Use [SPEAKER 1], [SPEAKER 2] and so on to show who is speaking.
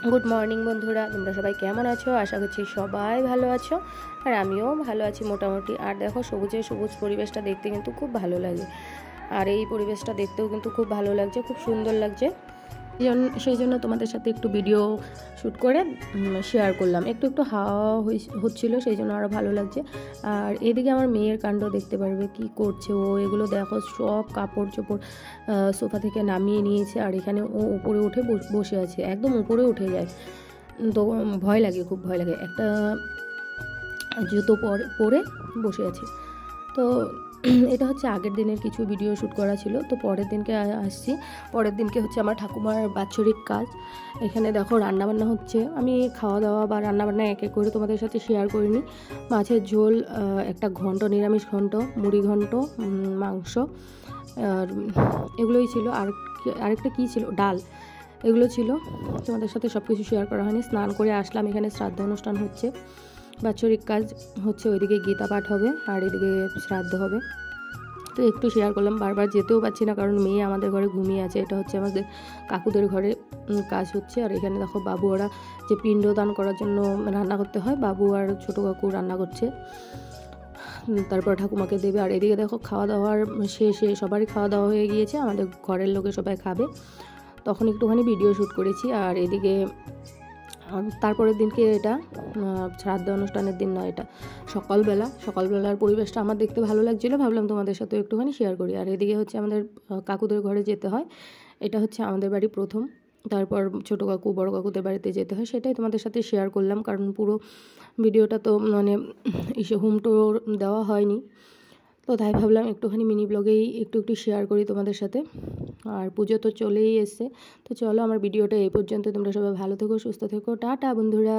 [SPEAKER 1] Good morning বন্ধুরা, তোমরা সবাই কেমন আছো? আশা করছি সবাই ভালো আছো, আর আমিও ভালো আছি মোটামুটি। আর দেখো, সবুজে সবুজ পরিবেশটা দেখতে কিন্তু খুব ভালো লাগে, আর এই পরিবেশটা দেখতেও কিন্তু খুব ভালো লাগছে, খুব সুন্দর লাগছে। সেই জন্য তোমাদের সাথে একটু ভিডিও শ্যুট করে শেয়ার করলাম। একটু একটু হাওয়া হচ্ছিল, সেই জন্য আরও ভালো লাগছে। আর এদিকে আমার মেয়ের কাণ্ড দেখতে পারবে, কি করছে ও। এগুলো দেখো, সব কাপড় চোপড় সোফা থেকে নামিয়ে নিয়েছে, আর এখানে ও উপরে উঠে বসে আছে, একদম উপরে উঠে যায়। তো ভয় লাগে, খুব ভয় লাগে। একটা জুতো পরে বসে আছে। তো এটা হচ্ছে আগের দিনের কিছু ভিডিও শ্যুট করা ছিল। তো পরের দিনকে আসছি। পরের দিনকে হচ্ছে আমার ঠাকুমার বাৎসরিক কাজ। এখানে দেখো রান্নাবান্না হচ্ছে। আমি খাওয়া দাওয়া বা রান্নাবান্না এক এক করে তোমাদের সাথে শেয়ার করিনি। মাছের ঝোল, একটা ঘন্ট, নিরামিষ ঘন্ট, মুড়ি ঘন্ট, মাংস, আর এগুলোই ছিল। আর আরেকটা কী ছিল, ডাল, এগুলো ছিল। তোমাদের সাথে সব কিছু শেয়ার করা হয়নি। স্নান করে আসলাম, এখানে শ্রাদ্ধ অনুষ্ঠান হচ্ছে, বাৎসরিক কাজ হচ্ছে। ওইদিকে গীতা পাঠ হবে আর এদিকে শ্রাদ্ধ হবে। তো একটু শেয়ার করলাম। বারবার যেতেও পারছি না, কারণ মেয়ে আমাদের ঘরে ঘুমিয়ে আছে। এটা হচ্ছে আমাদের কাকুদের ঘরে কাজ হচ্ছে। আর এখানে দেখো বাবু ওরা যে পিণ্ডদান করার জন্য রান্না করতে হয়, বাবু আর ছোটো কাকু রান্না করছে, তারপর ঠাকুমাকে দেবে। আর এদিকে দেখো খাওয়া দাওয়ার শেষে সবারই খাওয়া দাওয়া হয়ে গিয়েছে, আমাদের ঘরের লোকে সবাই খাবে, তখন একটুখানি ভিডিও শ্যুট করেছি। আর এদিকে তারপরের দিনকে, এটা শ্রাদ্ধ অনুষ্ঠানের দিন না, এটা সকালবেলার পরিবেশটা আমার দেখতে ভালো লাগছিলো, ভাবলাম তোমাদের সাথে একটুখানি শেয়ার করি। আর এদিকে হচ্ছে আমাদের কাকুদের ঘরে যেতে হয়, এটা হচ্ছে আমাদের বাড়ি প্রথম, তারপর ছোটো কাকু বড় কাকুদের বাড়িতে যেতে হয়, সেটাই তোমাদের সাথে শেয়ার করলাম। কারণ পুরো ভিডিওটা তো মানে হোম টুর দেওয়া হয়নি, তো তাই ভাবলাম একটুখানি মিনি ব্লগেই একটু একটু শেয়ার করি তোমাদের সাথে। আর পুজো তো চলেই এসছে। তো চলো, আমার ভিডিওটা এই পর্যন্ত। তোমরা সবাই ভালো থেকো, সুস্থ থেকো, টাটা বন্ধুরা।